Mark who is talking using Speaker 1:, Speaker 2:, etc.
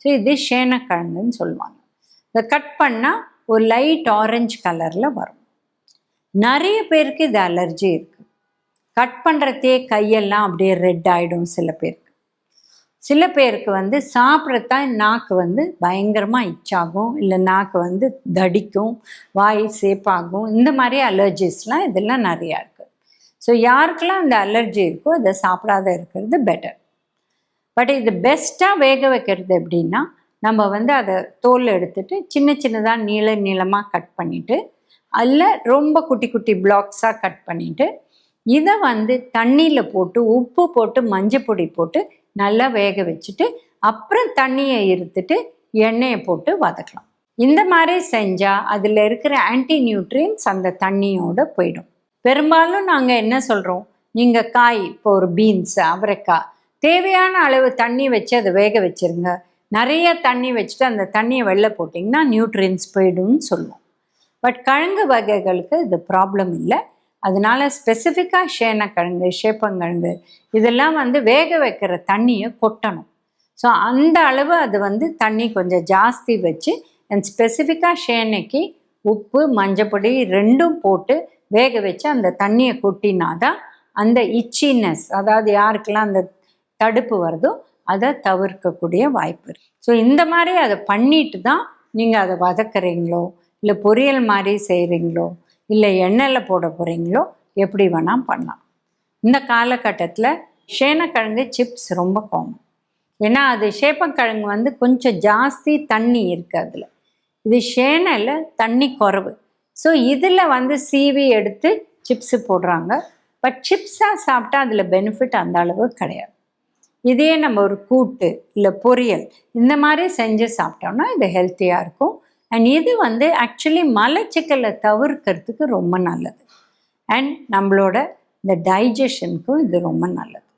Speaker 1: So இது சேனக்கிழங்குன்னு சொல்லுவாங்க. இதை கட் பண்ணால் ஒரு லைட் ஆரஞ்சு கலரில் வரும். நிறைய பேருக்கு இது அலர்ஜி இருக்குது. கட் பண்ணுறதே கையெல்லாம் அப்படியே ரெட் ஆகிடும் சில பேருக்கு. சில பேருக்கு சாப்பிட்றதான் நாக்கு பயங்கரமாக இச்சாகும், இல்லை நாக்கு தடிக்கும், வாய் சேப்பாகும். இந்த மாதிரி அலர்ஜிஸ்லாம் இதெல்லாம் நிறையா இருக்குது. ஸோ யாருக்கெல்லாம் இந்த அலர்ஜி இருக்கோ அதை சாப்பிடாத இருக்கிறது பெட்டர். பட் இது பெஸ்ட்டாக வேக வைக்கிறது எப்படின்னா, நம்ம அதை தோல் எடுத்துட்டு சின்ன சின்னதாக நீளமாக கட் பண்ணிவிட்டு, அதில் ரொம்ப குட்டி குட்டி பிளாக்ஸாக கட் பண்ணிவிட்டு, இதை தண்ணியில் போட்டு உப்பு போட்டு மஞ்சள் பொடி போட்டு நல்லா வேக வச்சுட்டு அப்புறம் தண்ணியை இருத்துட்டு எண்ணெயை போட்டு வதக்கலாம். இந்த மாதிரி செஞ்சால் அதில் இருக்கிற ஆன்டி நியூட்ரியன்ஸ் அந்த தண்ணியோடு போயிடும். பெரும்பாலும் நாங்கள் என்ன சொல்கிறோம், நீங்கள் காய் இப்போ ஒரு பீன்ஸ், அவரைக்காய் தேவையான அளவு தண்ணி வச்சு அதை வேக வச்சுருங்க. நிறைய தண்ணி வச்சுட்டு அந்த தண்ணியை வெளில போட்டிங்கன்னா நியூட்ரியன்ஸ் போயிடும்னு சொல்லுவோம். பட் கிழங்கு வகைகளுக்கு இது ப்ராப்ளம் இல்லை. அதனால ஸ்பெசிஃபிக்காக சேனக்கிழங்கு, சேப்பங்கிழங்கு இதெல்லாம் வேக வைக்கிற தண்ணியை கொட்டணும். ஸோ அந்த அளவு அது தண்ணி கொஞ்சம் ஜாஸ்தி வச்சு அண்ட் ஸ்பெசிஃபிக்காக சேனைக்கு உப்பு மஞ்சப்பொடி ரெண்டும் போட்டு வேக வச்சு அந்த தண்ணியை கொட்டினாதான் அந்த இச்சினஸ், அதாவது யாருக்கெல்லாம் அந்த தடுப்பு வருதோ அதை தவிர்க்கக்கூடிய வாய்ப்பு இருக்குது. ஸோ இந்த மாதிரி அதை பண்ணிட்டு தான் நீங்கள் அதை வதக்குறீங்களோ, இல்லை பொரியல் மாதிரி செய்கிறீங்களோ, இல்லை எண்ணெயில் போட போகிறீங்களோ, எப்படி வேணால் பண்ணலாம். இந்த காலகட்டத்தில் சேனக்கிழங்கு சிப்ஸ் ரொம்ப காமன். ஏன்னா அது சேப்பங்கிழங்கு கொஞ்சம் ஜாஸ்தி தண்ணி இருக்குது அதில். இது சேனையில் தண்ணி குறைவு. ஸோ இதில் சீவி எடுத்து சிப்ஸு போடுறாங்க. பட் சிப்ஸாக சாப்பிட்டா அதில் பெனிஃபிட் அந்த அளவு கிடையாது. இதே நம்ம ஒரு கூட்டு இல்லை பொரியல் இந்த மாதிரி செஞ்சு சாப்பிட்டோம்னா இது ஹெல்த்தியாக இருக்கும். அண்ட் இது ஆக்சுவலி மலச்சிக்கலை தவிர்க்கிறதுக்கு ரொம்ப நல்லது. அண்ட் நம்மளோட இந்த டைஜஷனுக்கும் இது ரொம்ப நல்லது.